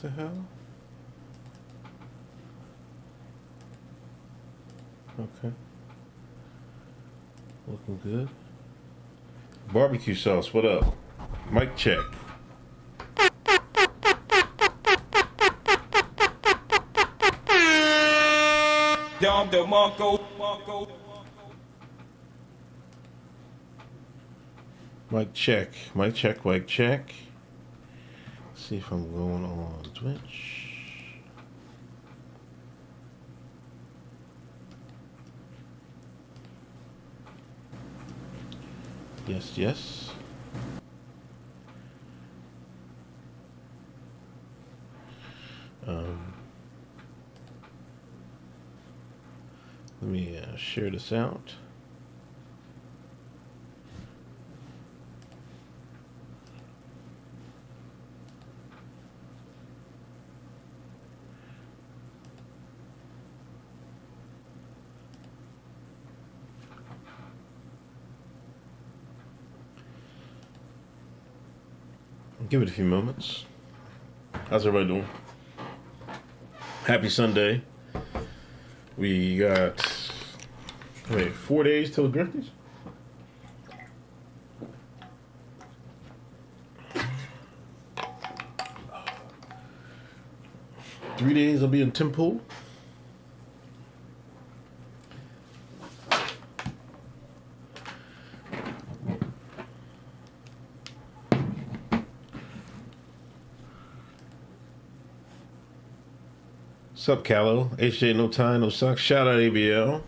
the hell? Okay. Looking good. Barbecue sauce, what up? Mic check. Mic check. Mic check, mic check. Let's see if I'm going on Twitch. Yes, yes. Let me share this out. Give it a few moments. How's everybody doing? Happy Sunday. We got 4 days till the Grifties. Three days I'll be in Temple. Sup, Callow? HJ, no time, no sucks. Shout out ABL.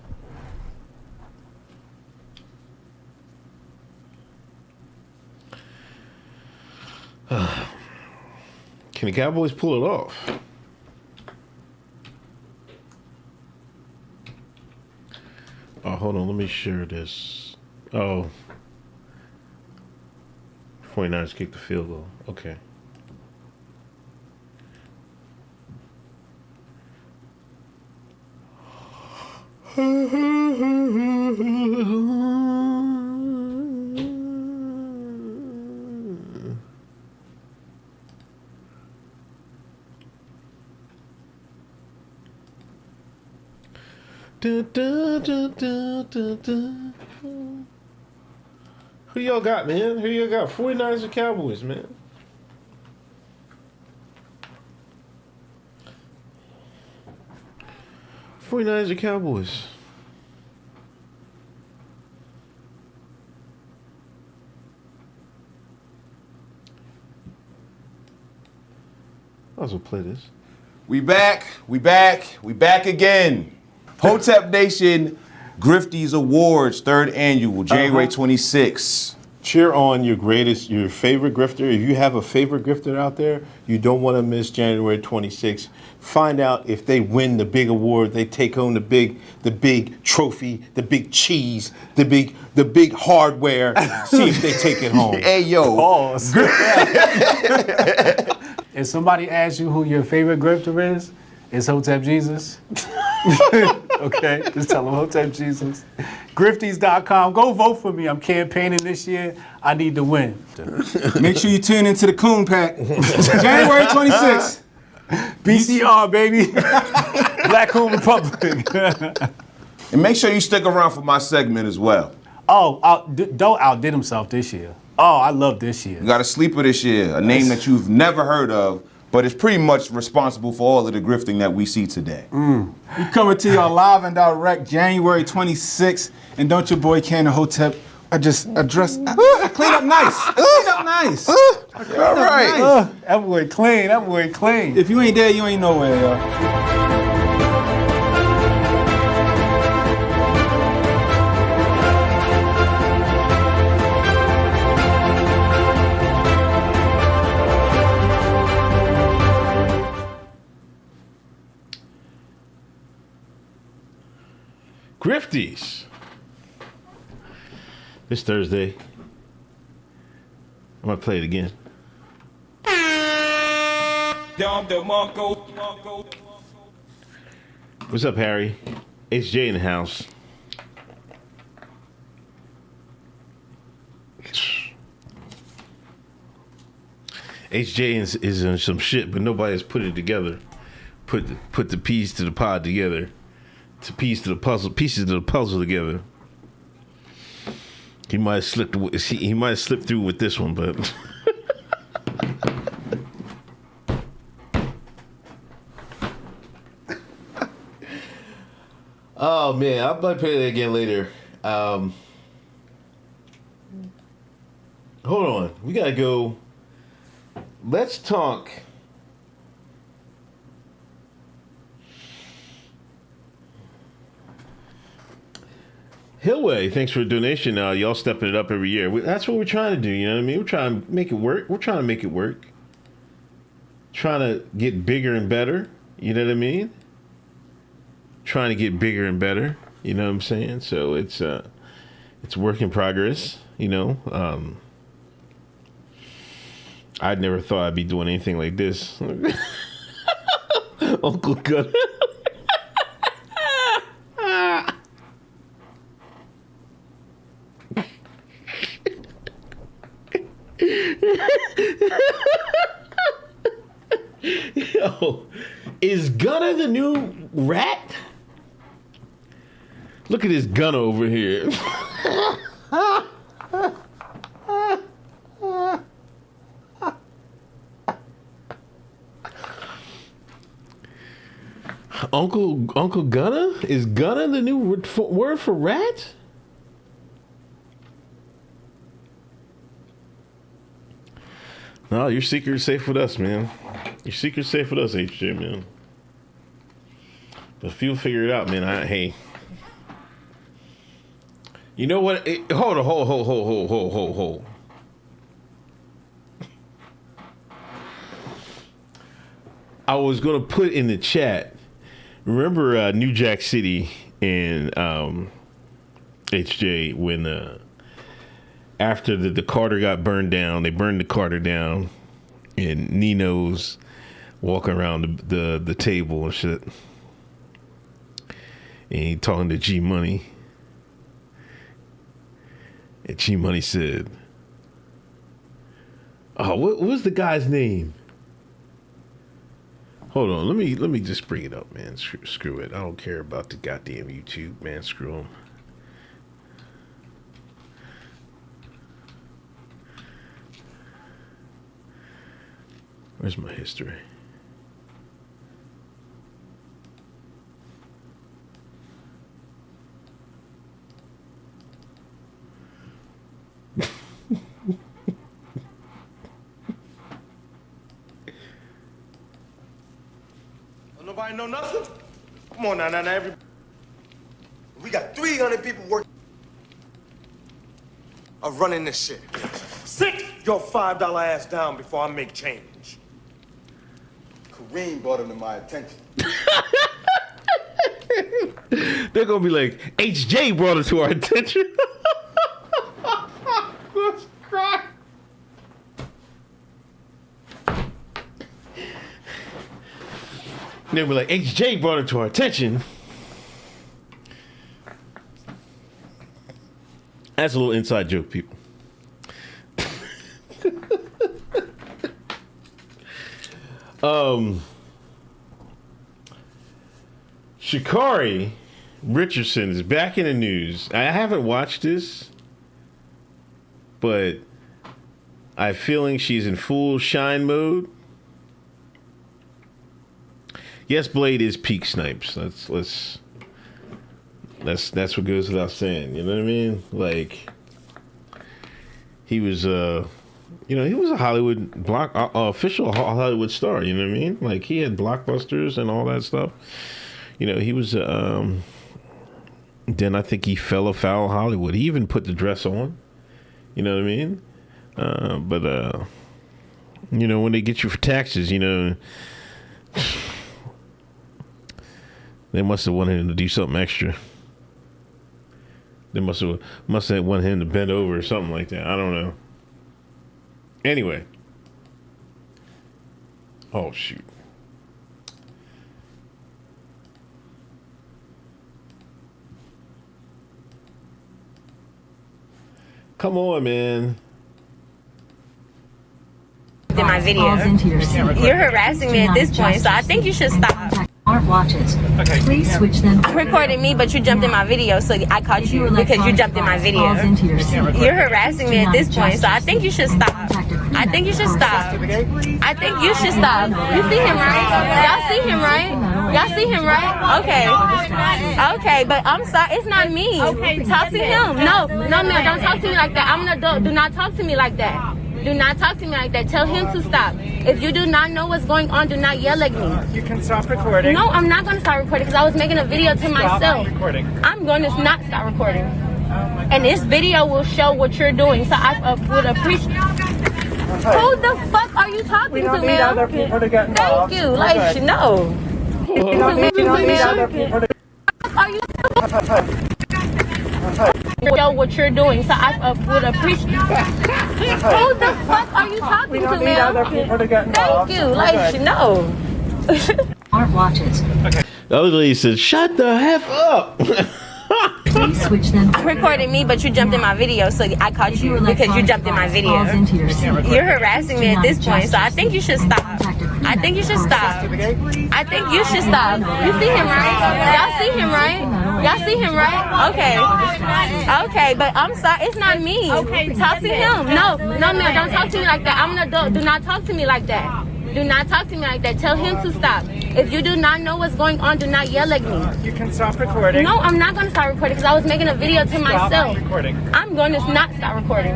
Can the Cowboys pull it off? Oh, hold on. Let me share this. Oh. 49ers kicked the field goal. Okay. Who y'all got, man? Who y'all got? 49ers or Cowboys, man? '49ers or Cowboys? Might as well play this. We back again. Hotep Nation Grifties Awards, 3rd annual, January 26th. Cheer on your favorite grifter. If you have a favorite grifter out there, you don't want to miss January 26th. Find out if they win the big award, they take home the big trophy, the big cheese, the big hardware. See if they take it home. Hey yo. Pause. If somebody asks you who your favorite grifter is, it's Hotep Jesus. Okay, just tell them Hotep Jesus. Grifties.com. Go vote for me. I'm campaigning this year. I need to win. Make sure you tune into the Coon Pack. January 26th. BCR, baby. Black Coon Republic. And make sure you stick around for my segment as well. Oh, Doe outdid himself this year. Oh, I love this year. You got a sleeper this year, a name that you've never heard of, but is pretty much responsible for all of the grifting that we see today. We coming to y'all live and direct January 26th. And don't your boy Ken and Hotep I clean up nice. Clean up nice. All right. That boy clean. That boy clean. If you ain't there, you ain't nowhere, y'all. Grifties. This Thursday. I'm gonna play it again. What's up, Harry? HJ in the house. HJ is in some shit, but nobody has put it together. Put the piece to the pod together. Pieces of the puzzle together. He might have slipped through with this one, but oh man, I might play that again later. Hold on, we gotta go. Let's talk. Hillway, thanks for the donation. Y'all stepping it up every year. That's what we're trying to do. You know what I mean? We're trying to make it work. Trying to get bigger and better. You know what I mean? Trying to get bigger and better. You know what I'm saying? So it's work in progress. You know, I'd never thought I'd be doing anything like this. Uncle Gunner. Yo, is Gunner the new rat? Look at this Gunner over here. Uncle Gunner? Is Gunner the new word for rat? No, your secret's safe with us, man. Your secret's safe with us, HJ, man. But if you'll figure it out, man, hey. You know what? Hold. I was going to put in the chat. Remember New Jack City and HJ when after the Carter got burned down, they burned the Carter down, and Nino's walking around the table and shit, and he talking to G Money, and G Money said, "Oh, what was the guy's name?" Hold on, let me just bring it up, man. Screw it, I don't care about the goddamn YouTube, man. Screw them. Where's my history? Don't nobody know nothing? Come on now, everybody. We got 300 people working of running this shit. Sit your $5 ass down before I make change. Kareem brought him to my attention. They're gonna be like, HJ brought it to our attention. Let's cry. They'll be like, HJ brought it to our attention. That's a little inside joke, people. Sha'Carri Richardson is back in the news. I haven't watched this, but I have a feeling she's in full shine mode. Yes, Blade is peak Snipes. That's what goes without saying. You know what I mean? Like, he was he was a Hollywood official Hollywood star. You know what I mean? Like, he had blockbusters and all that stuff. You know, he was. Then I think he fell afoul of Hollywood. He even put the dress on. You know what I mean? But when they get you for taxes, they must have wanted him to do something extra. They must have wanted him to bend over or something like that. I don't know. Anyway. Oh, shoot. Come on, man. Get in my video. You're harassing me at this point, so I think you should stop. Smartwatches. Please switch them. You recorded me, but you jumped in my video, so I caught you because you jumped in my video. You're harassing me at this point, so I think you should stop. I think you should stop. I think you should stop. You see him, right? Y'all see him, right? Y'all see him, right? Okay. Okay, but I'm sorry. It's not me. Talk to him. No, ma'am. Don't talk to me like that. I'm an adult. Do not talk to me like that. Do not talk to me like that. Tell him to stop. If you do not know what's going on, do not yell at me. You can stop recording. No, I'm not going to stop recording because I was making a video to myself. Recording. I'm going to not stop recording. And this video will show what you're doing. So I would appreciate. Who the fuck are you talking to, ma'am? Thank you. Like, no. Are you? Know what you're doing, so I would appreciate. Who the fuck are you talking to, ma'am? Thank you. Like, no. Smartwatches. The other lady said, "Shut the F up." Please switch them. You recorded me, but you jumped in my video, so I caught you because you jumped in my video. You're harassing me at this point, so I think you should stop. I think you should stop. I think you should stop. You see him, right? Y'all see him, right? Y'all see him, right? Okay. Okay, but I'm sorry. It's not me. Talk to him. No, ma'am. Don't talk to me like that. I'm an adult. Do not talk to me like that. Do not talk to me like that. Tell him to stop. If you do not know what's going on, do not yell at me. You can stop recording. No, I'm not going to stop recording because I was making a video to myself. Recording. I'm going to not stop recording.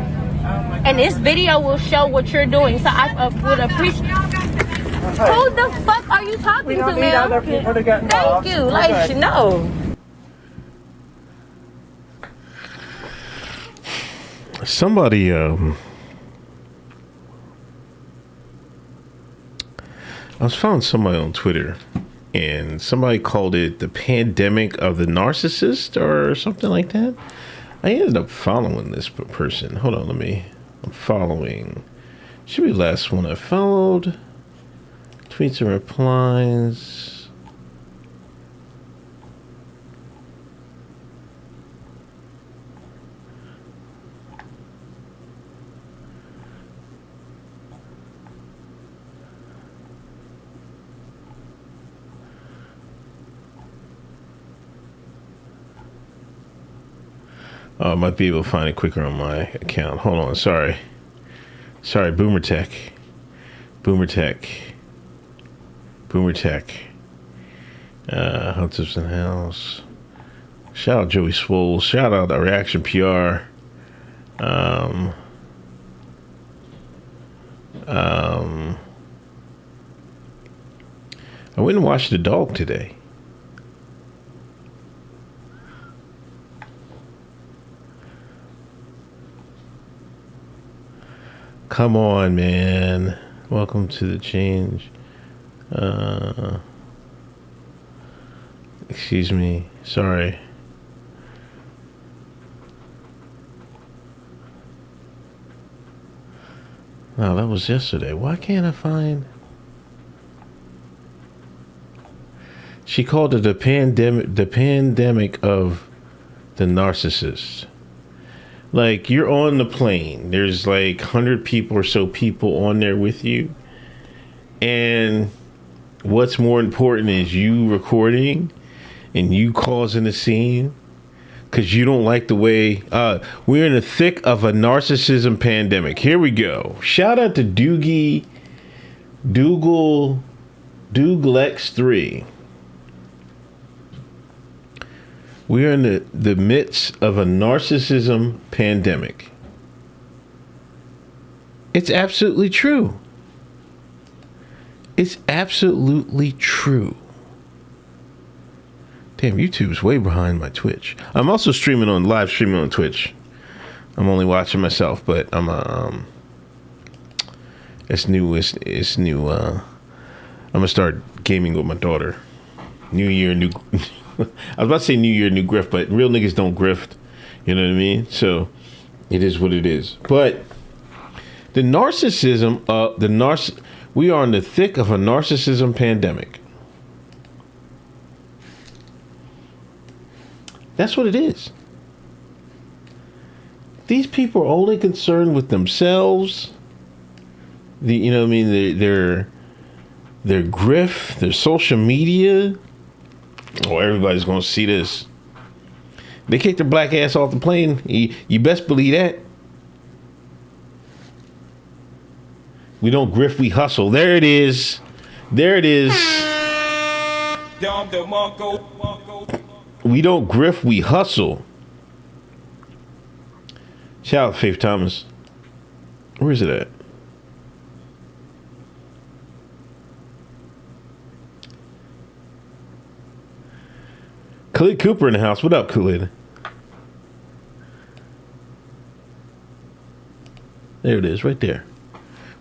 And this video will show what you're doing, so I would appreciate. Who the fuck are you talking to, ma'am? Thank you. Like, no. Somebody, I was following somebody on Twitter, and somebody called it the pandemic of the narcissist or something like that. I ended up following this person. Hold on, I'm following. Should be the last one I followed. Tweets and replies. I might be able to find it quicker on my account. Hold on, sorry. Boomer Tech. Hoteps in the house. Shout out Joey Swole. Shout out our Reaction PR. I went and watched the dog today. Come on, man. Welcome to the change. Excuse me. Sorry. No, that was yesterday. Why can't I find... She called it the pandemic of the narcissist. Like, you're on the plane. There's like 100 people or so people on there with you. And what's more important is you recording and you causing a scene because you don't like the way we're in the thick of a narcissism pandemic. Here we go. Shout out to Douglex3. We are in the midst of a narcissism pandemic. It's absolutely true. It's absolutely true. Damn, YouTube's way behind my Twitch. I'm also live streaming on Twitch. I'm only watching myself, but I'm it's new. I'm gonna start gaming with my daughter. New year, new. I was about to say new year, new grift, but real niggas don't grift. You know what I mean? So it is what it is. But the narcissism, we are in the thick of a narcissism pandemic. That's what it is. These people are only concerned with themselves You know what I mean? Their grift, their social media. Oh, everybody's gonna see this. They kicked their black ass off the plane. You best believe that. We don't grift, we hustle. There it is. There it is. We don't grift, we hustle. Shout out Faith Thomas. Where is it at? Khalid Cooper in the house. What up, Khalid? There it is, right there.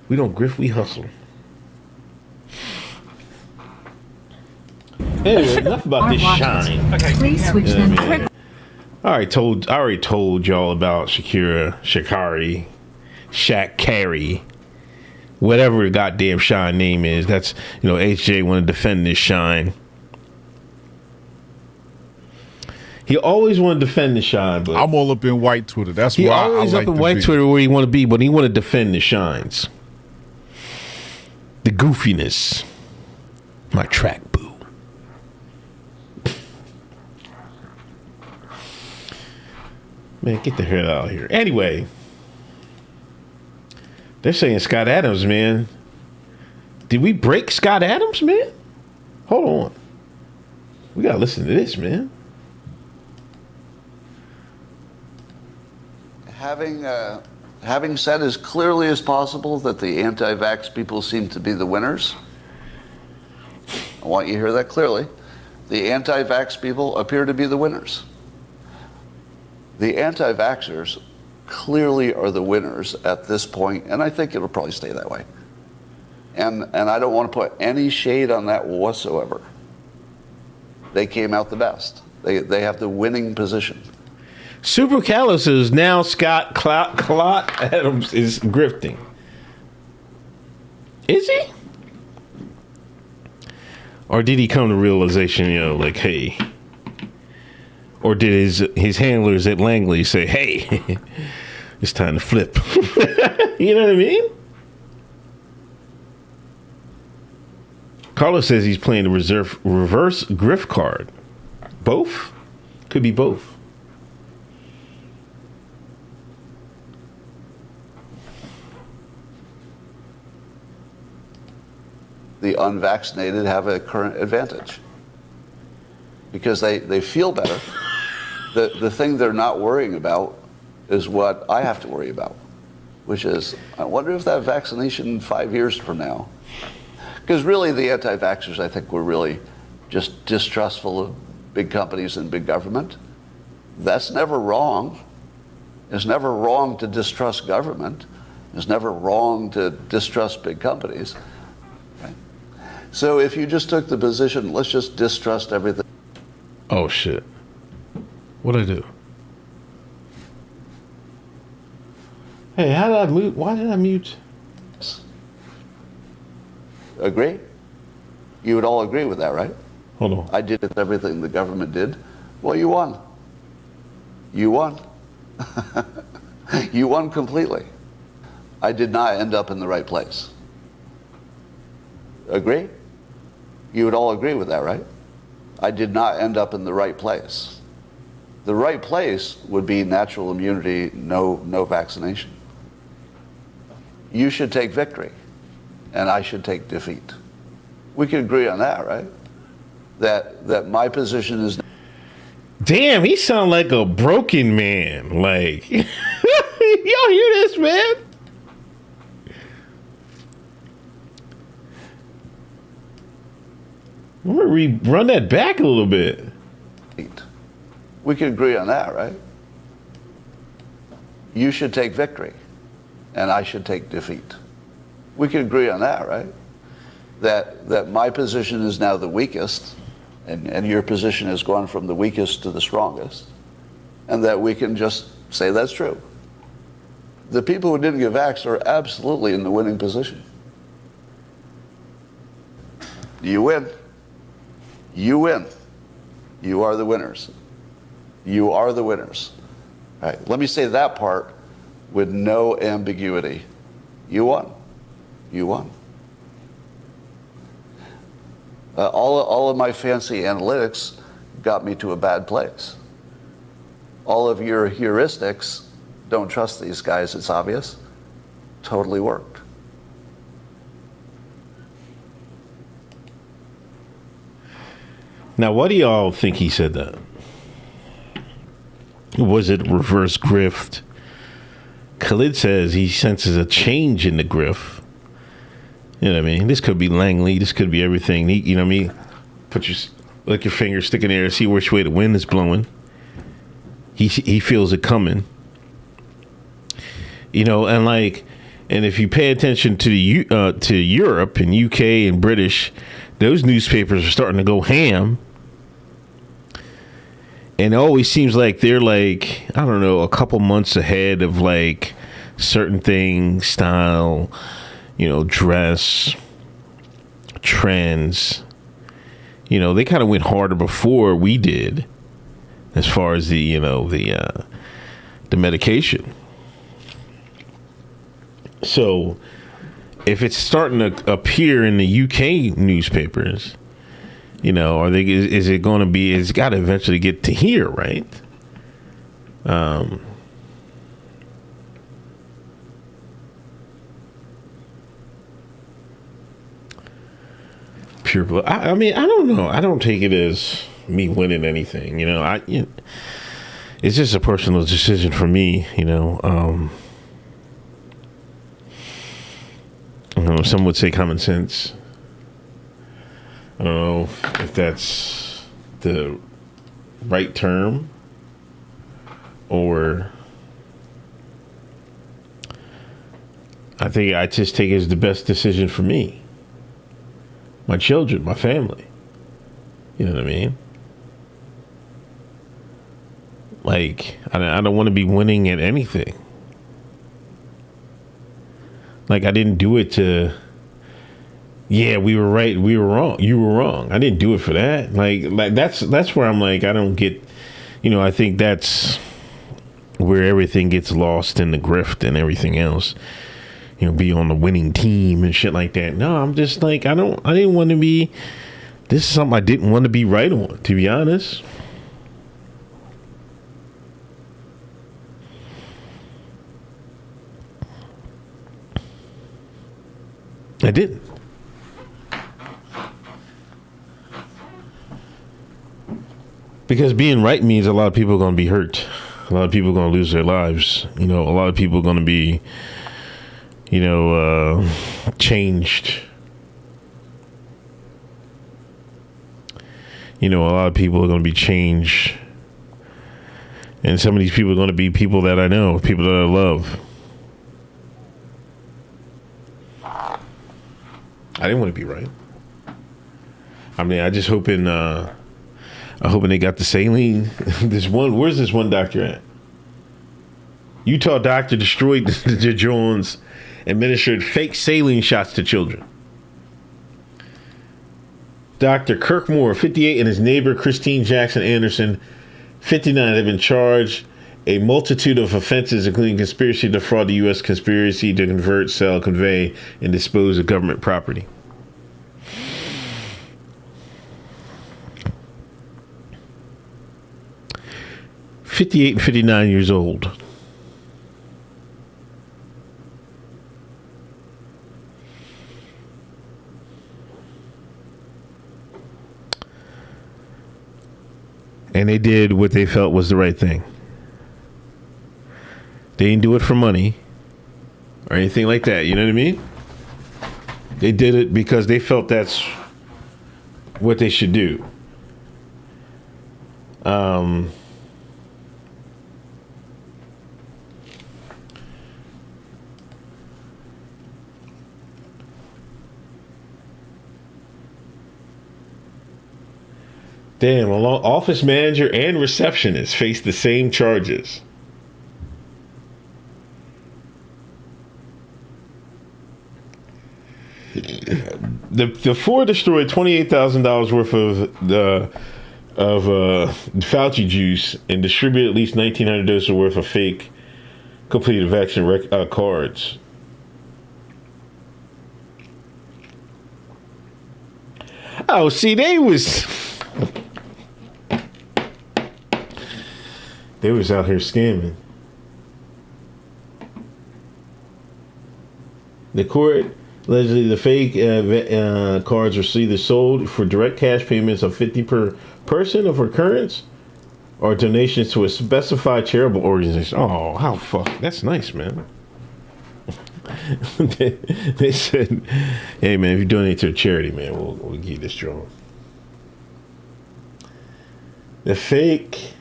We don't grift, we hustle. Anyway, enough about this shine. Please switch them. I already told y'all about Shakari, whatever the goddamn shine name is. That's, HJ want to defend this shine. He always want to defend the shine, but I'm all up in white Twitter. That's he why always I up like in white Twitter where he want to be, but he want to defend the shines, the goofiness. My track boo. Man, get the hell out of here. Anyway, they're saying Scott Adams, man. Did we break Scott Adams, man? Hold on. We gotta listen to this, man. Having said as clearly as possible that the anti-vax people seem to be the winners, I want you to hear that clearly. The anti-vax people appear to be the winners. The anti-vaxxers clearly are the winners at this point, and I think it'll probably stay that way. And I don't want to put any shade on that whatsoever. They came out the best. They have the winning position. Super Callous is now Scott Clot Adams is grifting. Is he? Or did he come to realization, like, hey? Or did his handlers at Langley say, hey, it's time to flip? You know what I mean? Carlos says he's playing the reverse grift card. Both? Could be both. The unvaccinated have a current advantage because they feel better. The thing they're not worrying about is what I have to worry about, which is, I wonder if that vaccination 5 years from now, because really the anti-vaxxers, I think, were really just distrustful of big companies and big government. That's never wrong. It's never wrong to distrust government. It's never wrong to distrust big companies. So if you just took the position, let's just distrust everything. Oh, shit. What'd I do? Hey, how did I mute? Why did I mute? Agree? You would all agree with that, right? Hold on. I did everything the government did. Well, you won. You won. You won completely. I did not end up in the right place. Agree? You would all agree with that, right? I did not end up in the right place. The right place would be natural immunity, no vaccination. You should take victory, and I should take defeat. We can agree on that, right? That my position is... Damn, he sound like a broken man. Like, y'all hear this, man? I'm going to run that back a little bit. We can agree on that, right? You should take victory, and I should take defeat. We can agree on that, right? That my position is now the weakest, and your position has gone from the weakest to the strongest, and that we can just say that's true. The people who didn't get vaxxed are absolutely in the winning position. You win. You win. You are the winners. You are the winners. All right, let me say that part with no ambiguity. You won. you won. All of my fancy analytics got me to a bad place. All of your heuristics, don't trust these guys, it's obvious, totally worked. Now, what do y'all think he said that? Was it reverse grift? Khalid says he senses a change in the grift. You know what I mean? This could be Langley. This could be everything. You know what I mean? Put your finger, stick in the air, see which way the wind is blowing. He feels it coming. You know, and if you pay attention to Europe and UK and British, those newspapers are starting to go ham. And it always seems like they're like, I don't know, a couple months ahead of like certain things, style, you know, dress, trends. You know, they kind of went harder before we did as far as the medication. So if it's starting to appear in the UK newspapers, you know, is it going to be, it's got to eventually get to here, right? Pure blood. I mean, I don't know. I don't take it as me winning anything, you know. It's just a personal decision for me, you know. Some would say common sense. I don't know if that's the right term, or I think I just take it as the best decision for me, my children, my family. You know what I mean? Like, I don't want to be winning at anything. Like, I didn't do it to, yeah, we were right, we were wrong, you were wrong. I didn't do it for that. Like that's where I'm like, I don't get, you know, I think that's where everything gets lost in the grift and everything else. You know, be on the winning team and shit like that. No, I'm just like, I didn't want to be, this is something I didn't want to be right on, to be honest. I didn't. Because being right means a lot of people are going to be hurt. A lot of people are going to lose their lives. You know, a lot of people are going to be, you know, changed. You know, a lot of people are going to be changed. And some of these people are going to be people that I know, people that I love. I didn't want to be right. I mean, I just hoping they got the saline. Where's this one doctor at? Utah doctor destroyed the Jones, administered fake saline shots to children. Dr. Kirk Moore, 58, and his neighbor Christine Jackson Anderson, 59, have been charged a multitude of offenses, including conspiracy to defraud the U.S., conspiracy to convert, sell, convey, and dispose of government property. "58 and 59 years old. And they did what they felt was the right thing. They didn't do it for money or anything like that. You know what I mean? They did it because they felt that's what they should do. Damn, office manager and receptionist face the same charges. The Ford destroyed $28,000 worth of Fauci juice and distributed at least 1,900 doses worth of fake completed vaccine cards. Oh, see, they was out here scamming. The court allegedly the fake cards are either sold for direct cash payments of $50 per person of recurrence, or donations to a specified charitable organization. Oh, how fuck! That's nice, man. they said, "Hey, man, if you donate to a charity, man, we'll give you this drone." The fake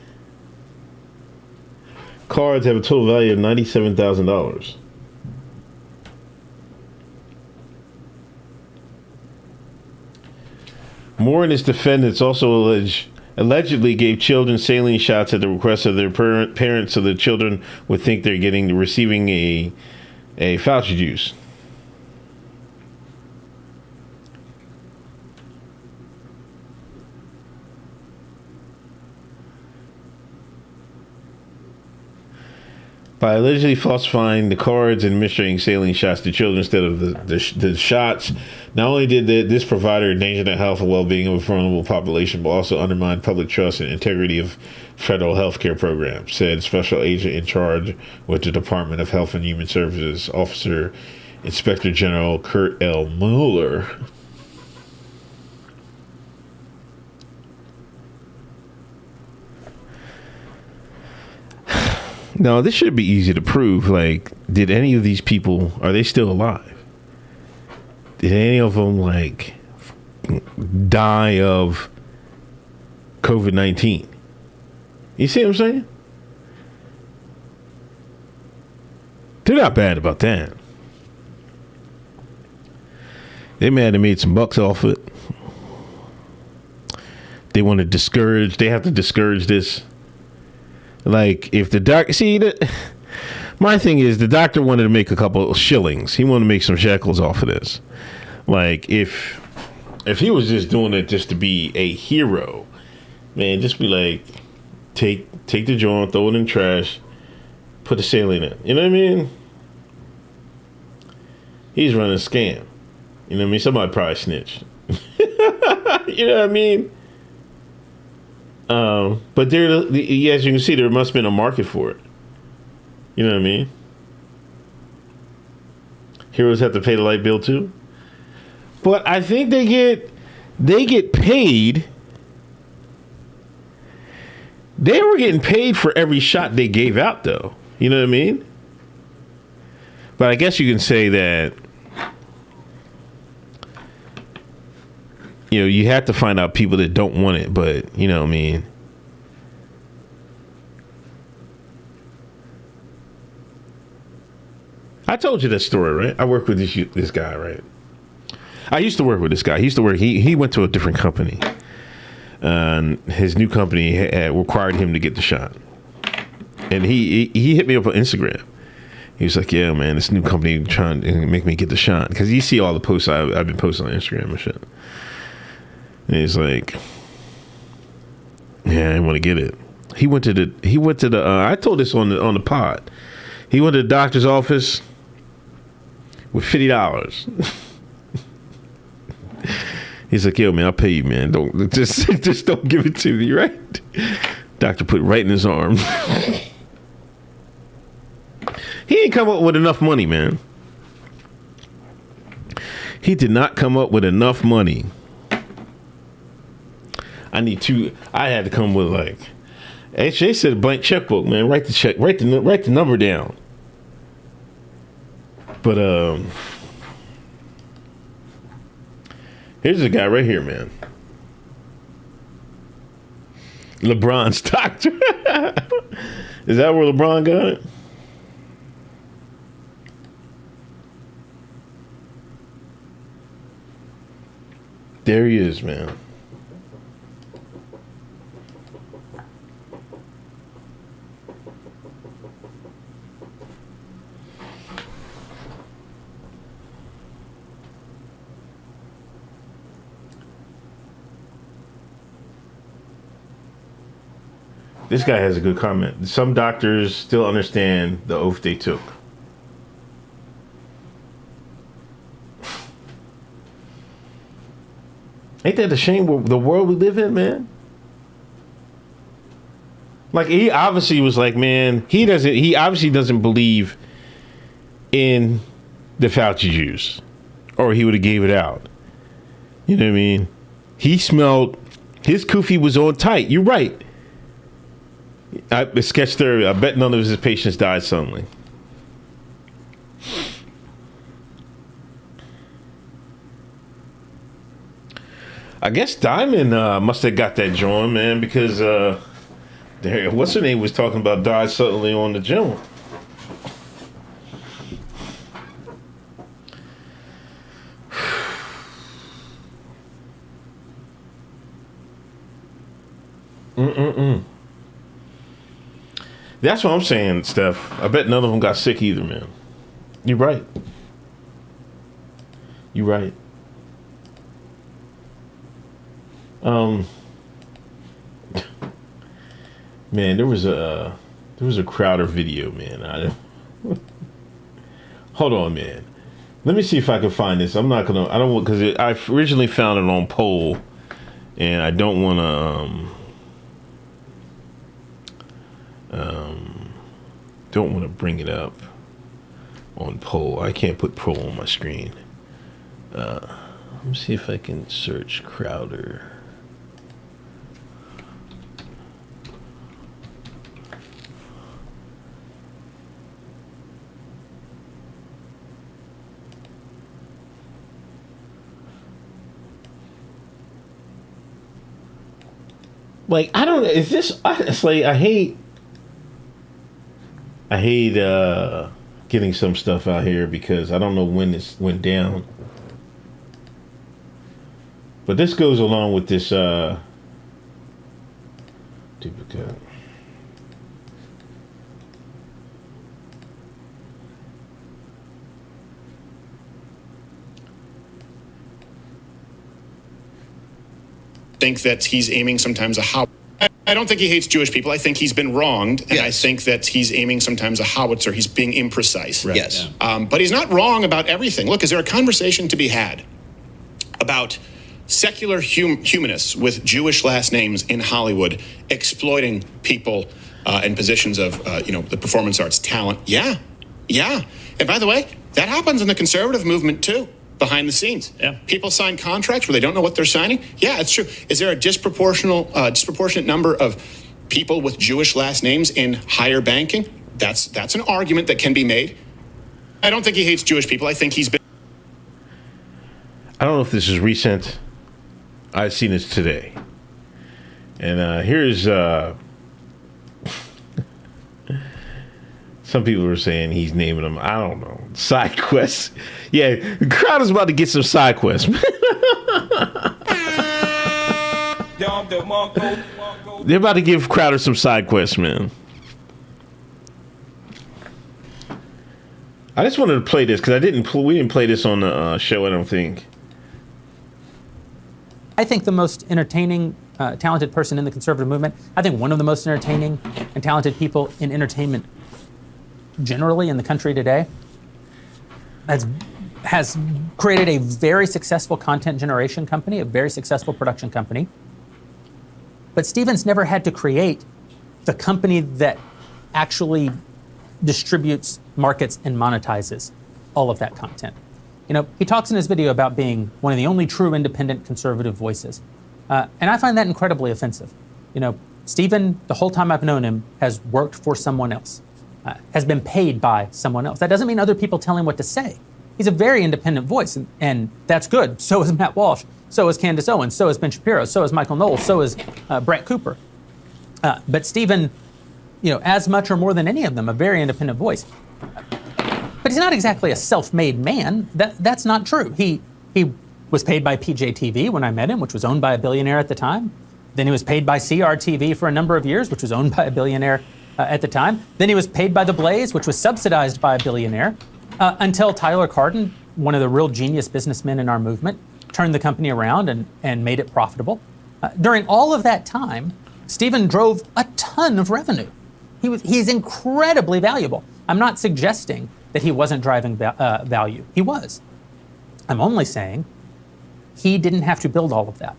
cards have a total value of $97,000. Moore and his defendants also allegedly gave children saline shots at the request of their parents, so the children would think they're receiving a Fauci juice. By allegedly falsifying the cards and administering saline shots to children instead of the shots, not only did this provider endanger the health and well-being of a vulnerable population, but also undermined public trust and integrity of federal health care programs, said Special Agent in charge with the Department of Health and Human Services, Officer Inspector General Kurt L. Mueller. Now, this should be easy to prove. Like, did any of these people, are they still alive? Did any of them, like, die of COVID-19? You see what I'm saying? They're not bad about that. They may have made some bucks off it. They want to discourage, they have to discourage this. Like, if the doctor, my thing is, the doctor wanted to make a couple of shillings. He wanted to make some shekels off of this. Like, if he was just doing it just to be a hero, man, just be like, take the joint, throw it in the trash, put the saline in. You know what I mean? He's running a scam. You know what I mean? Somebody probably snitched. You know what I mean? But there, as you can see, there must have been a market for it. You know what I mean? Heroes have to pay the light bill too. But I think they get paid. They were getting paid for every shot they gave out, though. You know what I mean? But I guess you can say that, you know, you have to find out people that don't want it, but you know what I mean? I told you that story, right? I work with this guy, right? I used to work with this guy. He went to a different company. His new company had required him to get the shot. And he hit me up on Instagram. He was like, yeah, man, this new company trying to make me get the shot. Because you see all the posts I've been posting on Instagram and shit. And he's like, yeah, I want to get it. He went to the I told this on the pod. He went to the doctor's office with $50. He's like, yo, man, I'll pay you, man. Don't just don't give it to me, right? Doctor put it right in his arm. He ain't come up with enough money, man. He did not come up with enough money. I had to come with, like, they said a blank checkbook, man. Write the check, write the number down. But here's a guy right here, man. LeBron's doctor. Is that where LeBron got it? There he is, man. This guy has a good comment. Some doctors still understand the oath they took. Ain't that a shame with the world we live in, man? Like, he obviously was like, man, he obviously doesn't believe in the Fauci juice, or he would have gave it out. You know what I mean? He smelled, his kufi was on tight. You're right. Sketch therapy, I bet none of his patients died suddenly. I guess Diamond must have got that joint, man, because what's her name was talking about died suddenly on the joint. That's what I'm saying, Steph. I bet none of them got sick either, man. You're right. You're right. Man, there was a Crowder video, man. Hold on, man. Let me see if I can find this. I don't want, because I originally found it on poll, and I don't want to bring it up on poll. I can't put poll on my screen. Let me see if I can search Crowder. Like, I don't know, is this, honestly, I hate getting some stuff out here because I don't know when this went down. But this goes along with this duplicate. Think that he's aiming sometimes a howitzer. I don't think he hates Jewish people. I think he's been wronged, and I think that he's aiming sometimes a howitzer. He's being imprecise. Right. Yes. But he's not wrong about everything. Look, is there a conversation to be had about secular humanists with Jewish last names in Hollywood exploiting people in positions of, the performance arts talent? Yeah. And by the way, that happens in the conservative movement too. Behind the scenes. Yeah. People sign contracts where they don't know what they're signing. Yeah, it's true. Is there a disproportionate number of people with Jewish last names in higher banking? That's an argument that can be made. I don't think he hates Jewish people. I think he's been. I don't know if this is recent. I've seen this today. And here's some people are saying he's naming them, I don't know, side quests. Yeah, the crowd is about to get some side quests. They're about to give Crowder some side quests, man. I just wanted to play this because we didn't play this on the show, I don't think. I think the most entertaining, talented person in the conservative movement, I think one of the most entertaining and talented people in entertainment generally in the country today, has created a very successful content generation company, a very successful production company. But Stephen's never had to create the company that actually distributes, markets, and monetizes all of that content. He talks in his video about being one of the only true independent conservative voices. And I find that incredibly offensive. Stephen, the whole time I've known him, has worked for someone else. Has been paid by someone else. That doesn't mean other people tell him what to say. He's a very independent voice, and that's good. So is Matt Walsh. So is Candace Owens. So is Ben Shapiro. So is Michael Knowles. So is Brett Cooper. But Stephen, as much or more than any of them, a very independent voice. But he's not exactly a self-made man. That's not true. He was paid by PJTV when I met him, which was owned by a billionaire at the time. Then he was paid by CRTV for a number of years, which was owned by a billionaire at the time. Then he was paid by The Blaze, which was subsidized by a billionaire, until Tyler Cardin, one of the real genius businessmen in our movement, turned the company around and made it profitable. During all of that time, Stephen drove a ton of revenue. He's incredibly valuable. I'm not suggesting that he wasn't driving value. He was. I'm only saying he didn't have to build all of that.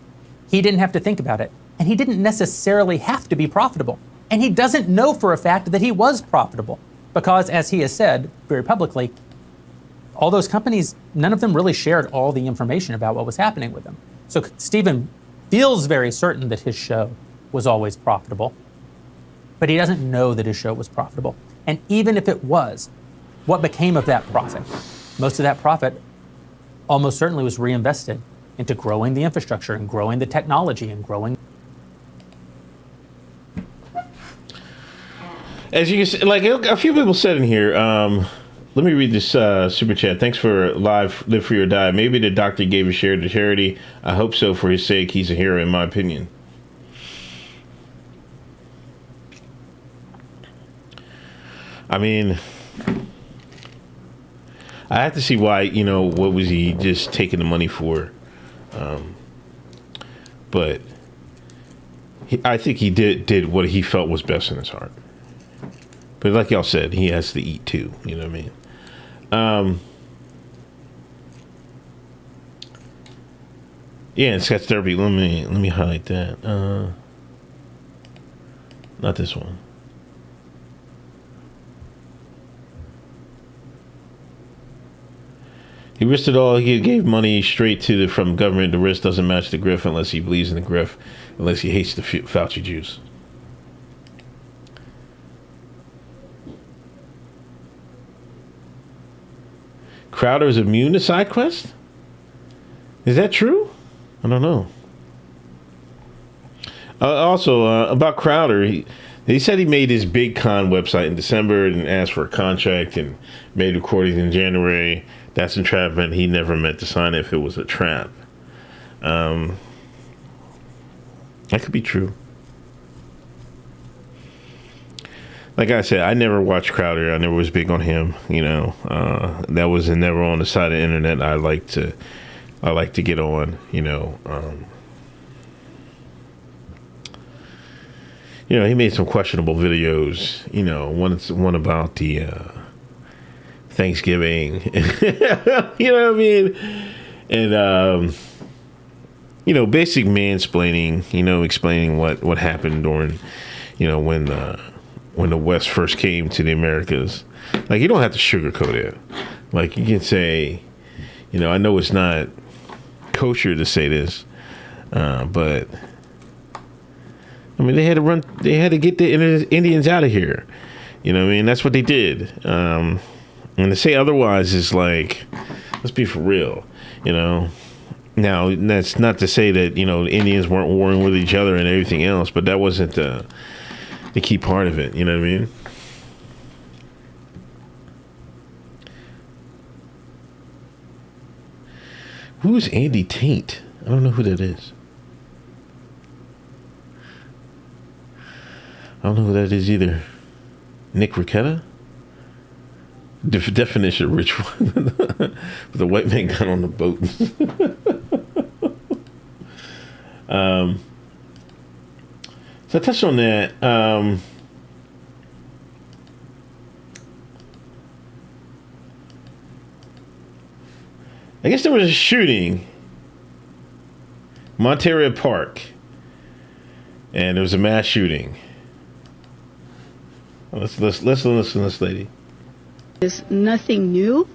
He didn't have to think about it. And he didn't necessarily have to be profitable. And he doesn't know for a fact that he was profitable because, as he has said very publicly, all those companies, none of them really shared all the information about what was happening with them. So Stephen feels very certain that his show was always profitable, but he doesn't know that his show was profitable. And even if it was, what became of that profit? Most of that profit almost certainly was reinvested into growing the infrastructure and growing the technology and growing. As you can see, like a few people said in here, let me read this super chat. Thanks for live for your die. Maybe the doctor gave a share to charity. I hope so for his sake. He's a hero in my opinion. I mean, I have to see why, what was he just taking the money for? But I think he did what he felt was best in his heart. But like y'all said, he has to eat too. You know what I mean? Yeah, and sketch therapy. Let me highlight that. Not this one. He risked it all. He gave money straight from government. The risk doesn't match the grift unless he believes in the grift, unless he hates the Fauci juice. Crowder is immune to side quest? Is that true? I don't know. Also, about Crowder, he said he made his big con website in December and asked for a contract and made recordings in January. That's entrapment. He never meant to sign it if it was a trap. That could be true. Like I said, I never watched Crowder. I never was big on him. That was never on the side of the internet I like to get on. He made some questionable videos. One about the Thanksgiving. You know what I mean? And basic mansplaining. Explaining what happened during, when the West first came to the Americas. Like, you don't have to sugarcoat it. Like, you can say, I know it's not kosher to say this, but I mean, they had to get the Indians out of here. You know what I mean? That's what they did. And to say otherwise is like, let's be for real, Now, that's not to say that, the Indians weren't warring with each other and everything else, but that wasn't the key part of it. You know what I mean? Who's Andy Taint? I don't know who that is. I don't know who that is either. Nick Riquetta? Definition of rich one. The white man got on the boat. So I touched on that. I guess there was a shooting, Monterey Park, and there was a mass shooting. Let's listen to this lady. It's nothing new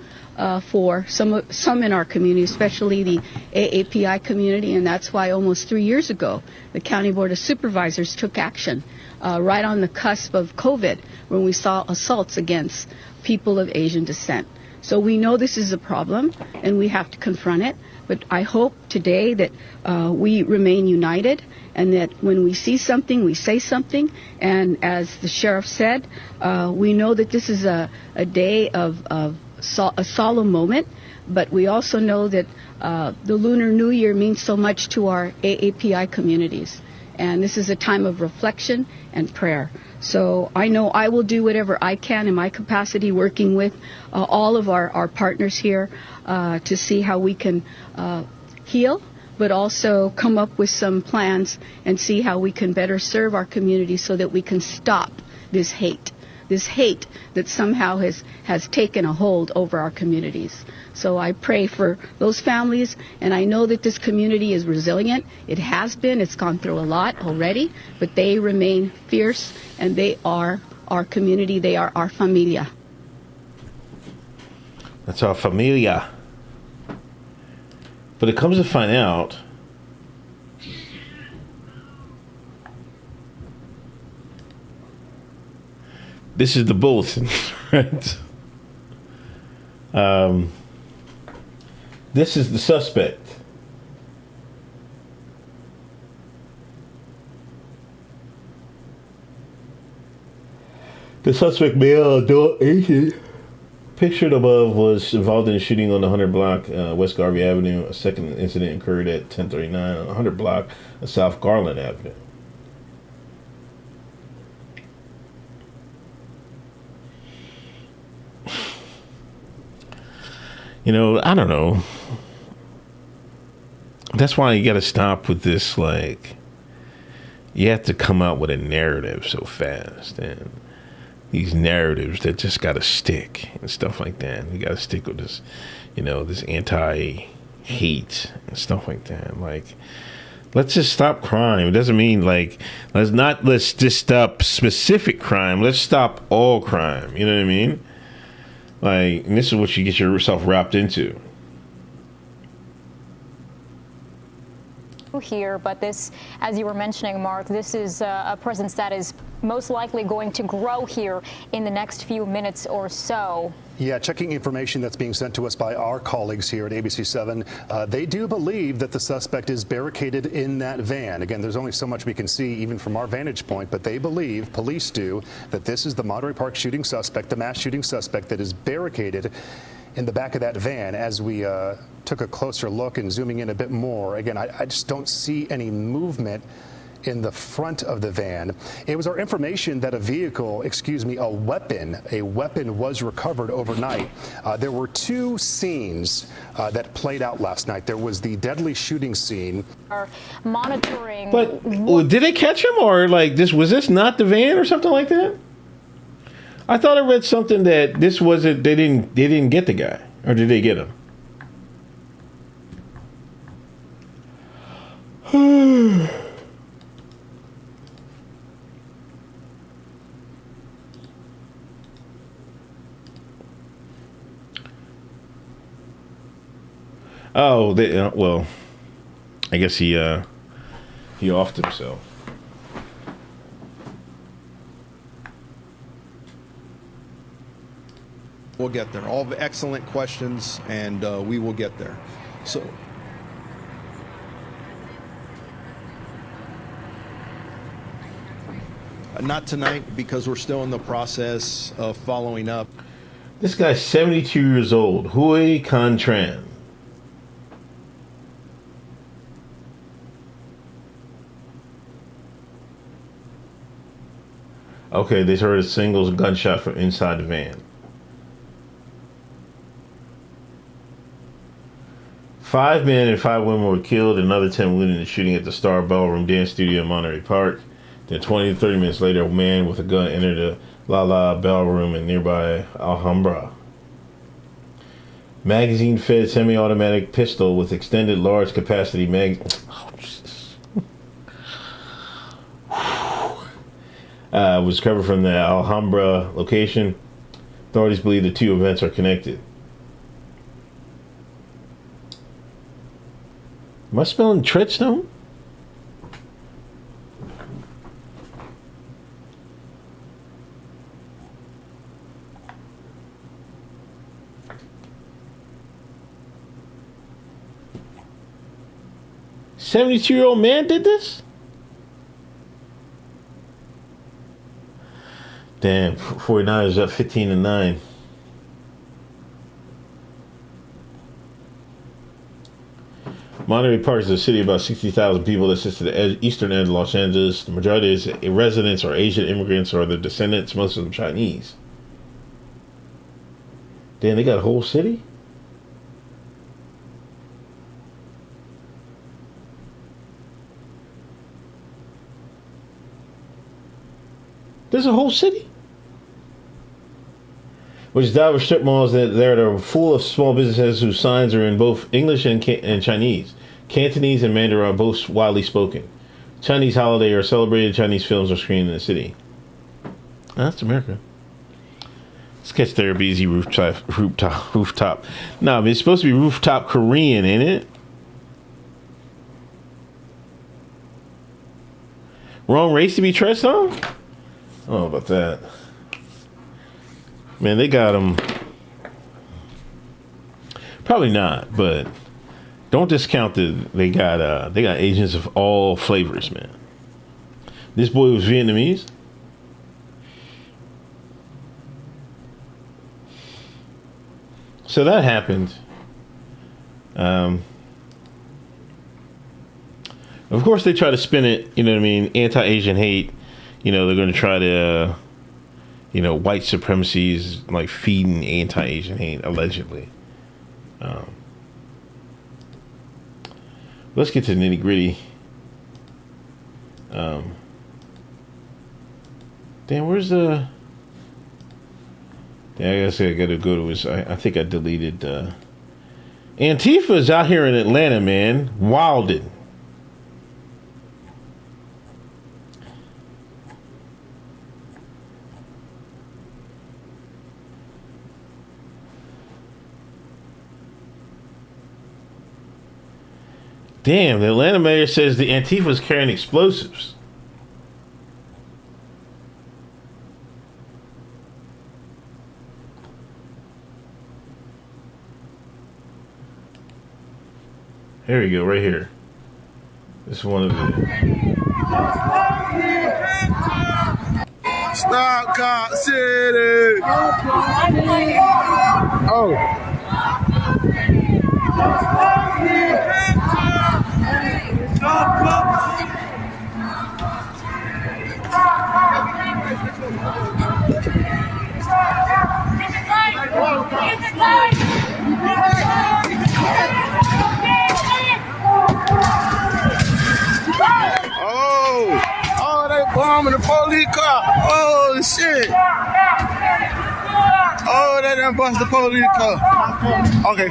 for some in our community, especially the AAPI community, and that's why almost 3 years ago the County Board of Supervisors took action right on the cusp of COVID when we saw assaults against people of Asian descent. So we know this is a problem and we have to confront it, but I hope today that we remain united and that when we see something, we say something. And as the sheriff said, we know that this is a day of a solemn moment, but we also know that the Lunar New Year means so much to our AAPI communities. And this is a time of reflection and prayer. So I know I will do whatever I can in my capacity, working with all of our partners here to see how we can heal, but also come up with some plans and see how we can better serve our community so that we can stop this hate this hate that somehow has taken a hold over our communities. So I pray for those families, and I know that this community is resilient. It has been. It's gone through a lot already, but they remain fierce, and they are our community. They are our familia. That's our familia. But it comes to find out, this is the bulletin, right? This is the suspect. The suspect, male, adult, Asian, pictured above, was involved in a shooting on the 100 block West Garvey Avenue. A second incident occurred at 1039 on the 100 block of South Garland Avenue. You know, I don't know. That's why you got to stop with this, like, you have to come out with a narrative so fast. And these narratives that just got to stick and stuff like that. You got to stick with this, you know, this anti-hate and stuff like that. Like, let's just stop crime. It doesn't mean, like, let's just stop specific crime. Let's stop all crime. You know what I mean? Like, and this is what you get yourself wrapped into. Here, but this, as you were mentioning, Mark, this is a presence that is most likely going to grow here in the next few minutes or so. Yeah, checking information that's being sent to us by our colleagues here at ABC7, they do believe that the suspect is barricaded in that van. Again, there's only so much we can see even from our vantage point, but they believe, police do, that this is the Monterey Park shooting suspect, the mass shooting suspect that is barricaded in the back of that van. As we took a closer look and zooming in a bit more, again, I just don't see any movement in the front of the van. It was our information that a weapon was recovered overnight. There were two scenes that played out last night. There was the deadly shooting scene. Are monitoring. But did they catch him, or like was this not the van or something like that? I thought I read something that this wasn't. They didn't get the guy, or did they get him? Oh, well, I guess he offed himself. We'll get there. All excellent questions, and we will get there. So, not tonight, because we're still in the process of following up. This guy's 72 years old. Hui Contran. Okay, they heard a single gunshot from inside the van. 5 men and 5 women were killed, another 10 wounded in the shooting at the Star Ballroom Dance Studio in Monterey Park. Then 20 to 30 minutes later, a man with a gun entered the La La Ballroom in nearby Alhambra. Magazine-fed semi-automatic pistol with extended large capacity was recovered from the Alhambra location. Authorities believe the two events are connected. Am I spelling Treadstone? $72-year-old man did this? Damn, 49ers up 15-9. Monterey Park is a city of about 60,000 people that sits to the eastern end of Los Angeles. The majority of its residents are Asian immigrants or their descendants, most of them Chinese. Damn, they got a whole city? There's a whole city? which dive strip malls that are full of small businesses whose signs are in both English and Chinese. Cantonese and Mandarin are both widely spoken. Chinese holiday are celebrated. Chinese films are screened in the city. Oh, that's America. Sketch therapy, easy rooftop. No, but it's supposed to be rooftop Korean, ain't it? Wrong race to be trust on? I don't know about that. Man, they got them. Probably not, but don't discount they got agents of all flavors, man. This boy was Vietnamese. So that happened. Of course, they try to spin it, you know what I mean, anti-Asian hate. You know, they're going to try to, white supremacy is like feeding anti-Asian hate, allegedly. Let's get to the nitty-gritty. Damn, where's the... Yeah, I guess I gotta go to his... I think I deleted... Antifa's out here in Atlanta, man. Wildin'. Damn, the Atlanta mayor says the Antifa's carrying explosives. Here we go, right here. This is one of the... Stop Cop City! Oh. Oh, they bombing the police car. Oh, shit. Oh, they done bust the police car. Okay.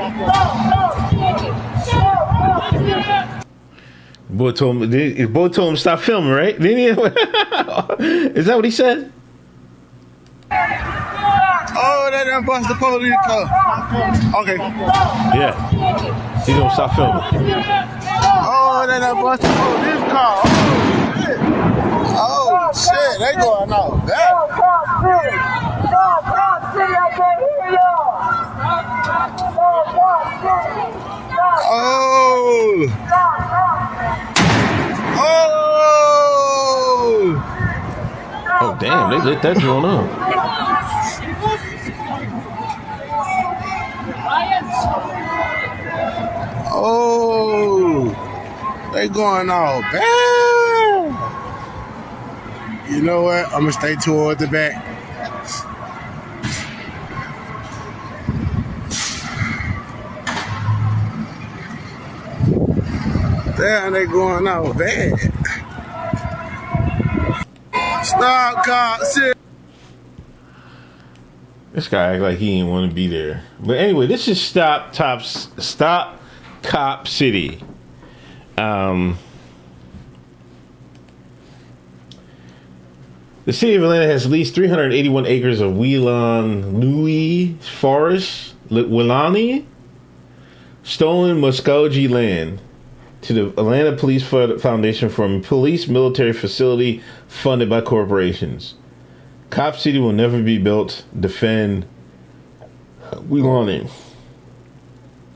Boy told him stop filming, right? Didn't he? Is that what he said? Oh, they done bust the police car. Okay. Yeah. He's gonna stop filming. Oh, they done bust the police car. Oh, shit. They going out back. Oh. Oh, damn, they lit that joint up. Oh, they going all bad. You know what? I'm gonna stay toward the back. Damn, they going all bad. Stop Cop City. This guy act like he didn't want to be there. But anyway, this is Stop Cop City. The city of Atlanta has at least 381 acres of Weelaunee forest, Weelaunee, stolen Muskogee land to the Atlanta Police Foundation from a police military facility funded by corporations. Cop City will never be built. Defend Weelaunee.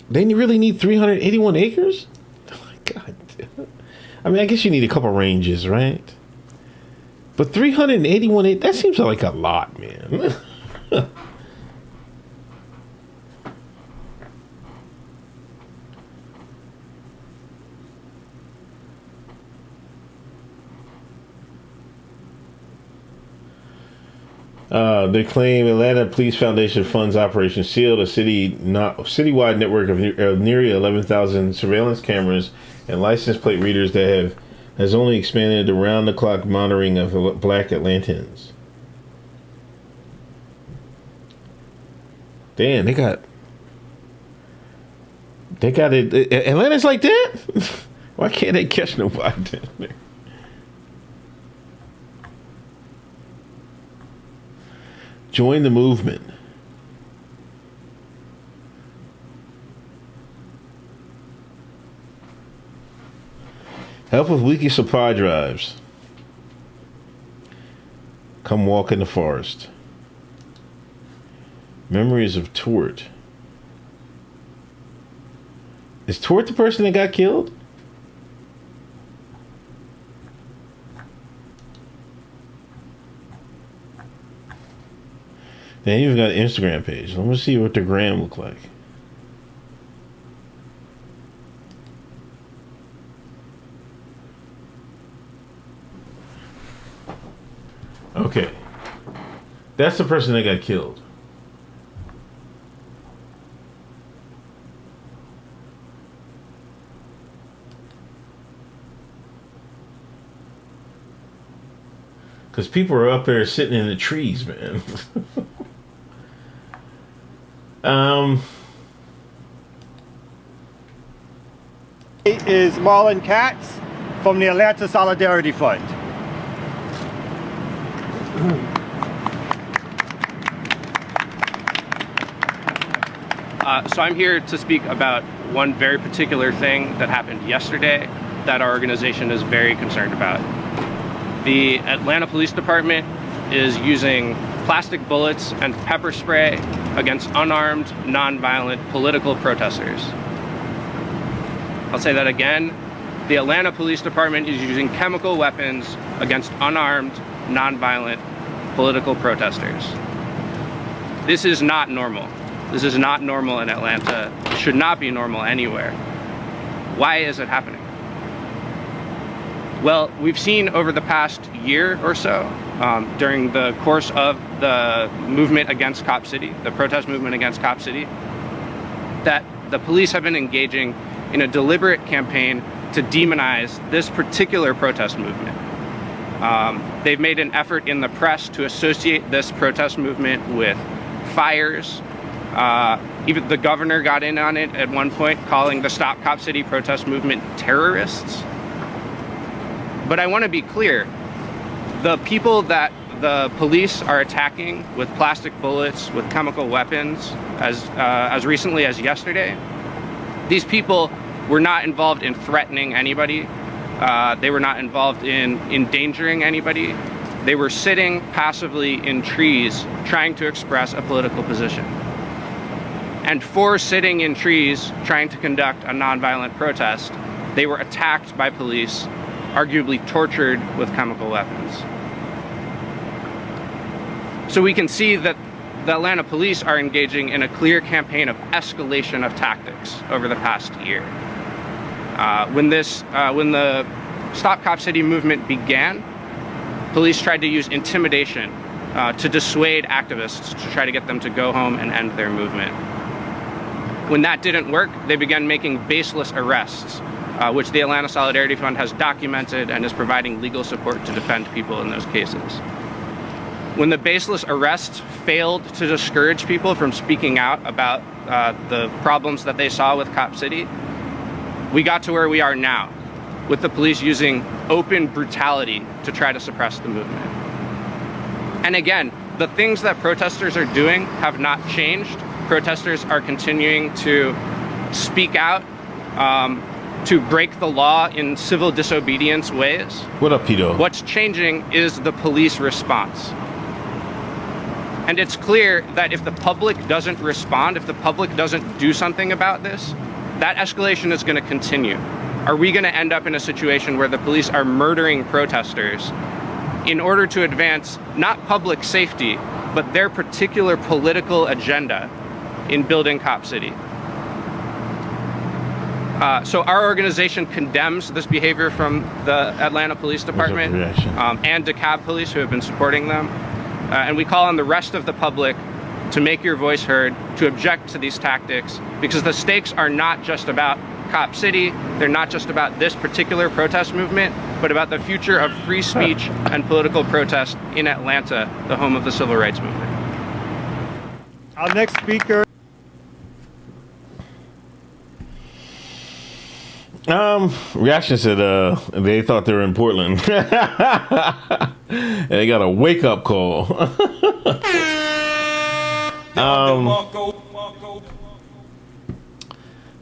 They really need 381 acres? Oh my God. I mean, I guess you need a couple ranges, right? But 381 acres, that seems like a lot, man. They claim Atlanta Police Foundation funds Operation SEAL, a citywide network of nearly 11,000 surveillance cameras and license plate readers that has only expanded around-the-clock monitoring of Black Atlantans. Damn, they got it. Atlanta's like that? Why can't they catch nobody down there? Join the movement. Help with weekly supply drives. Come walk in the forest. Memories of Tort. Is Tort the person that got killed? They even got an Instagram page. Let me see what their gram look like. Okay. That's the person that got killed. Because people are up there sitting in the trees, man. Is Marlon Katz from the Atlanta Solidarity Fund. So I'm here to speak about one very particular thing that happened yesterday that our organization is very concerned about. The Atlanta Police Department is using plastic bullets and pepper spray against unarmed, nonviolent political protesters. I'll say that again. The Atlanta Police Department is using chemical weapons against unarmed, nonviolent political protesters. This is not normal. This is not normal in Atlanta. It should not be normal anywhere. Why is it happening? Well, we've seen over the past year or so, during the course of the movement against Cop City, the protest movement against Cop City, that the police have been engaging in a deliberate campaign to demonize this particular protest movement. They've made an effort in the press to associate this protest movement with fires. Even the governor got in on it at one point, calling the Stop Cop City protest movement terrorists. But I want to be clear, the people that the police are attacking with plastic bullets, with chemical weapons, as recently as yesterday, these people were not involved in threatening anybody. They were not involved in endangering anybody. They were sitting passively in trees trying to express a political position. And for sitting in trees trying to conduct a nonviolent protest, they were attacked by police, arguably tortured with chemical weapons. So we can see that the Atlanta police are engaging in a clear campaign of escalation of tactics over the past year. When the Stop Cop City movement began, police tried to use intimidation to dissuade activists to try to get them to go home and end their movement. When that didn't work, they began making baseless arrests, which the Atlanta Solidarity Fund has documented and is providing legal support to defend people in those cases. When the baseless arrests failed to discourage people from speaking out about the problems that they saw with Cop City, we got to where we are now, with the police using open brutality to try to suppress the movement. And again, the things that protesters are doing have not changed. Protesters are continuing to speak out, to break the law in civil disobedience ways. What up, Pito? What's changing is the police response. And it's clear that if the public doesn't respond, if the public doesn't do something about this, that escalation is going to continue. Are we going to end up in a situation where the police are murdering protesters in order to advance not public safety, but their particular political agenda in building Cop City? So our organization condemns this behavior from the Atlanta Police Department and DeKalb Police, who have been supporting them. And we call on the rest of the public to make your voice heard, to object to these tactics, because the stakes are not just about Cop City, they're not just about this particular protest movement, but about the future of free speech and political protest in Atlanta, the home of the civil rights movement. Our next speaker. Reaction said they thought they were in Portland. And they got a wake up call.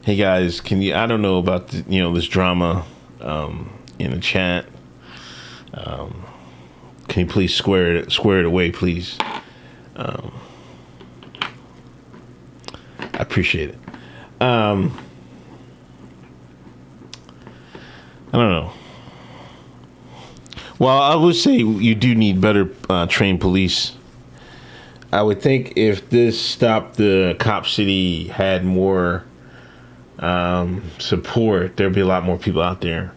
Hey guys, can you? I don't know about this drama in the chat. Can you please square it away, please? I appreciate it. I don't know. Well, I would say you do need better trained police. I would think if this Stop the Cop City had more support, there'd be a lot more people out there.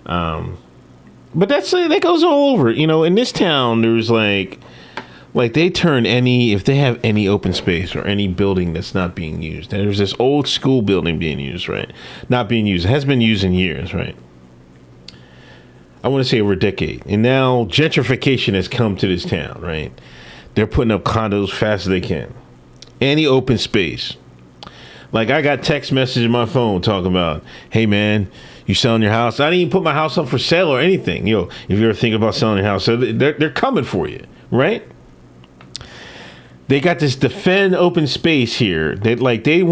But that goes all over. In this town, there's like they turn if they have any open space or any building that's not being used. There's this old school building being used, right? Not being used. It has been used in years, right? I want to say over a decade. And now gentrification has come to this town, right? They're putting up condos fast as they can. Any open space. Like I got text message in my phone talking about, hey man, you selling your house? I didn't even put my house up for sale or anything. If you ever think about selling your house, so they're coming for you, right? They got this defend open space here. They don't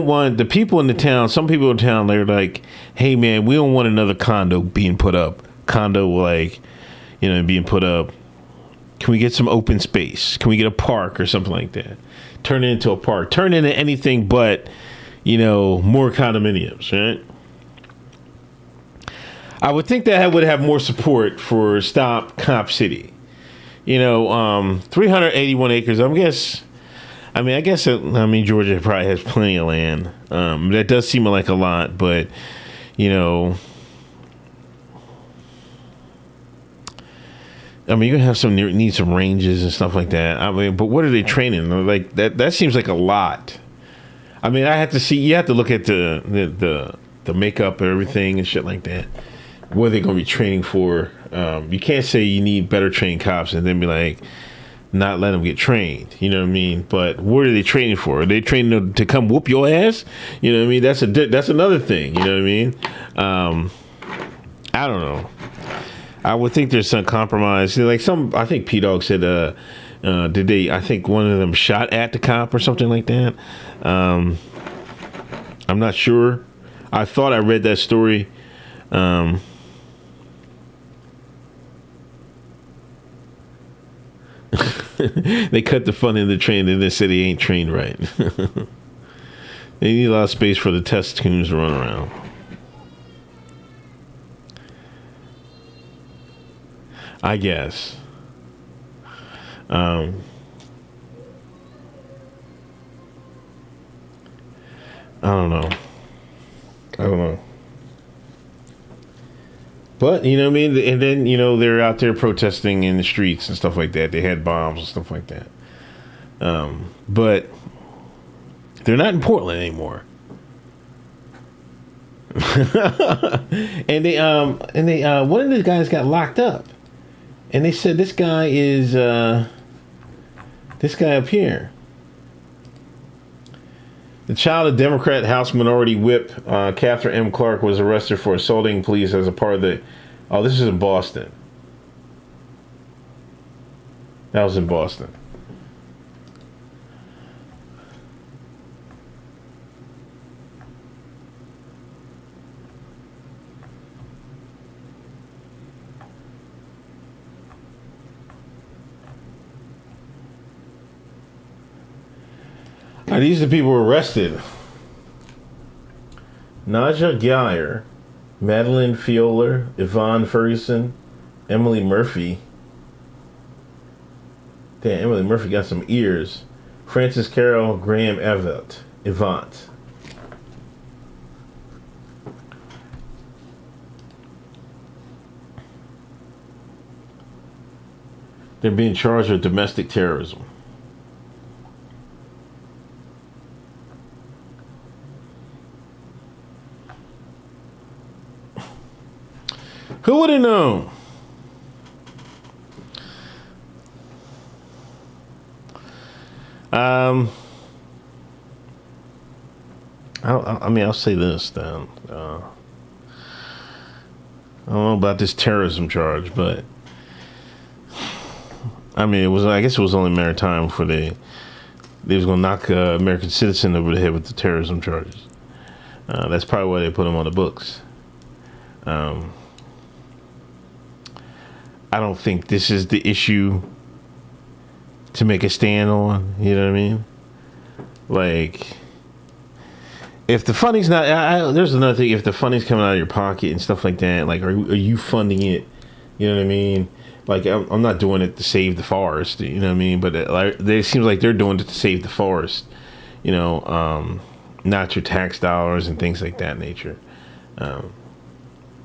want the people in the town. Some people in town, they're like, hey man, we don't want another condo being put up. Being put up. Can we get some open space? Can we get a park or something like that? Turn it into a park. Turn it into anything but, more condominiums, right? I would think that would have more support for Stop Cop City. 381 acres. I guess Georgia probably has plenty of land. That does seem like a lot, but you're gonna have need some ranges and stuff like that. But what are they training? Like that seems like a lot. I have to see. You have to look at the makeup and everything and shit like that. What are they gonna be training for? You can't say you need better trained cops and then be like, not let them get trained. You know what I mean? But what are they training for? Are they training to come whoop your ass? You know what I mean? That's another thing. You know what I mean? I don't know. I would think there's some compromise. I think P-Dog said, I think one of them shot at the cop or something like that. I'm not sure. I thought I read that story. They cut the fun in the train and they said he ain't trained right. They need a lot of space for the test tunes to run around. I guess. I don't know. But, you know what I mean? And then, they're out there protesting in the streets and stuff like that. They had bombs and stuff like that. But they're not in Portland anymore. and they one of the guys got locked up. And they said this guy is this guy up here. The child of Democrat House Minority Whip, Catherine M. Clark, was arrested for assaulting police as a part of the... Oh, this is in Boston. That was in Boston. These are the people arrested. Naja Geyer, Madeline Fioler, Yvonne Ferguson, Emily Murphy. Damn, Emily Murphy got some ears. Francis Carroll, Graham Avant. They're being charged with domestic terrorism. Who would have known? I'll say this then. I don't know about this terrorism charge, but I guess it was only a matter of time before they was going to knock American citizen over the head with the terrorism charges. That's probably why they put him on the books. I don't think this is the issue to make a stand on. You know what I mean? Like, if the funding's not, there's another thing. If the funding's coming out of your pocket and stuff like that, like, are you funding it? You know what I mean? Like, I'm not doing it to save the forest. You know what I mean? But it seems like they're doing it to save the forest. You know, not your tax dollars and things like that nature.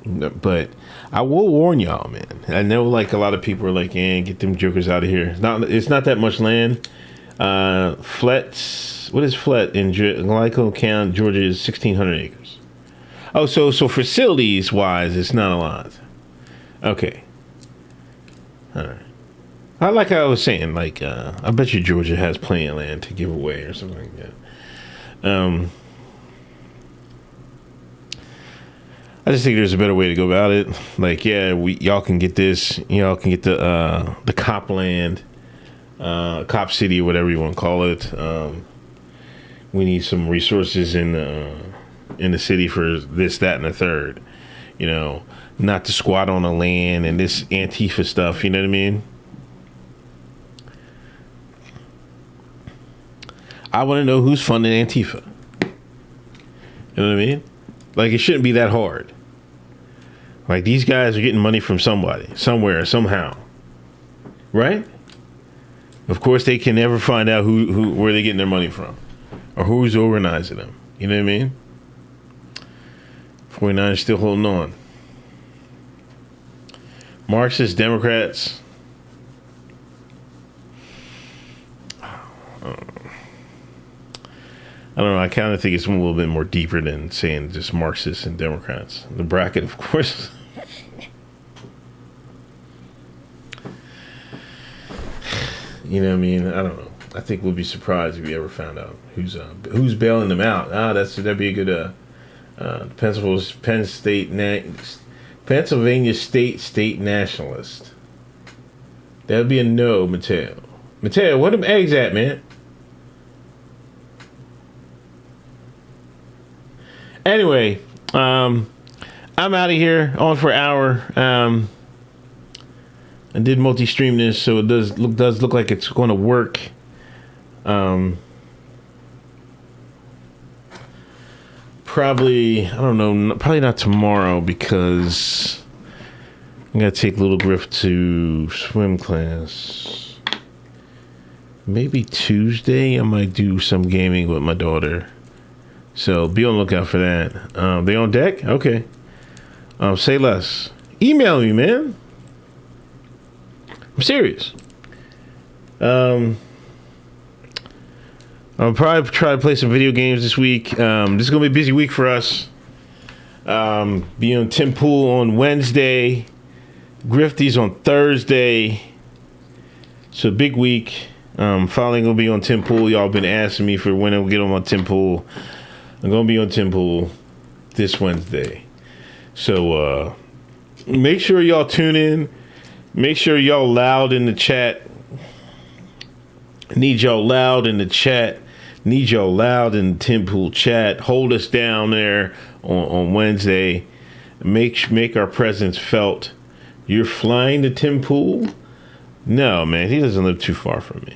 But I will warn y'all, man. I know, like, a lot of people are like, get them jokers out of here. It's not that much land. What is Flet in Glyco County, Georgia, is 1,600 acres. Oh, so facilities wise, it's not a lot. Okay. All right. Like I was saying, like, I bet you Georgia has plenty of land to give away or something like that. I just think there's a better way to go about it. Like, y'all can get this. Y'all can get the cop land, cop city, or whatever you want to call it. We need some resources in the city for this, that, and the third. You know, not to squat on the land and this Antifa stuff. You know what I mean? I want to know who's funding Antifa. You know what I mean? Like, it shouldn't be that hard. Like, these guys are getting money from somebody, somewhere, somehow. Right? Of course, they can never find out where they're getting their money from. Or who's organizing them. You know what I mean? 49 is still holding on. Marxist Democrats. I don't know. I kind of think it's a little bit more deeper than saying just Marxists and Democrats. The bracket, of course. You know what I mean? I don't know. I think we'll be surprised if we ever found out who's bailing them out. That'd be a good Pennsylvania state nationalist. That'd be a no, Mateo. Mateo, where them eggs at, man? Anyway, I'm out of here. On for an hour. I did multi-stream this, so it does look like it's going to work. Probably, I don't know, probably not tomorrow because I'm going to take Little Griff to swim class. Maybe Tuesday I might do some gaming with my daughter. So be on the lookout for that. They on deck? Okay. Say less. Email me, man. I'm serious. I'll probably try to play some video games this week. This is going to be a busy week for us. Be on Tim Pool on Wednesday. Grifties on Thursday. So big week. Finally going to be on Tim Pool. Y'all been asking me for when I'll get on my Tim Pool. I'm going to be on Tim Pool this Wednesday. So make sure y'all tune in. Make sure y'all loud in the chat. Need y'all loud in the chat. Need y'all loud in the Tim Pool chat. Hold us down there on Wednesday. Make our presence felt. You're flying to Tim Pool? No, man. He doesn't live too far from me.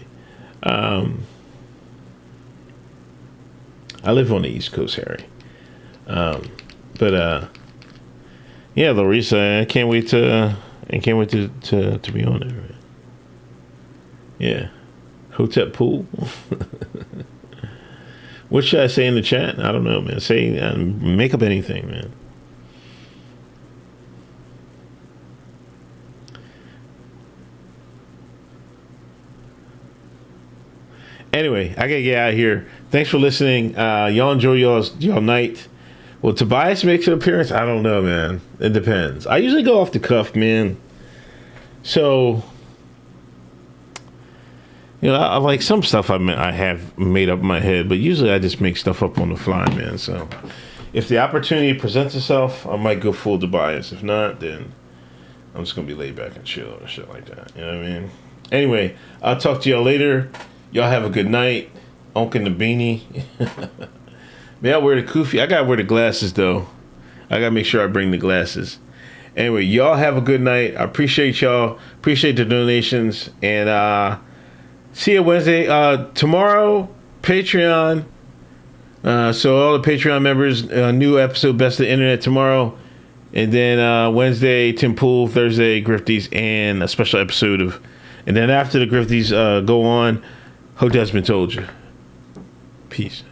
I live on the East Coast, Harry. Yeah, Larissa, I can't wait to be on there. Man. Yeah, Hotep Pool. What should I say in the chat? I don't know, man. Say, make up anything, man. Anyway, I gotta get out of here. Thanks for listening. Y'all enjoy y'all night. Will Tobias makes an appearance? I don't know, man. It depends. I usually go off the cuff, man. So, You know, I like some stuff I have made up in my head, but usually I just make stuff up on the fly, man. So if the opportunity presents itself, I might go full Tobias. If not, then I'm just gonna be laid back and chill and shit like that. You know what I mean? Anyway, I'll talk to y'all later. Y'all have a good night. Onk and the beanie. May I wear the kufi? I gotta wear the glasses though. I gotta make sure I bring the glasses. Anyway, y'all have a good night. I appreciate y'all. Appreciate the donations. And see you Wednesday. Tomorrow, Patreon. So all the Patreon members, new episode, Best of the Internet tomorrow. And then Wednesday, Tim Pool. Thursday, Grifties. And a special episode of... And then after the Grifties go on, Hotep's Been Told You. Peace.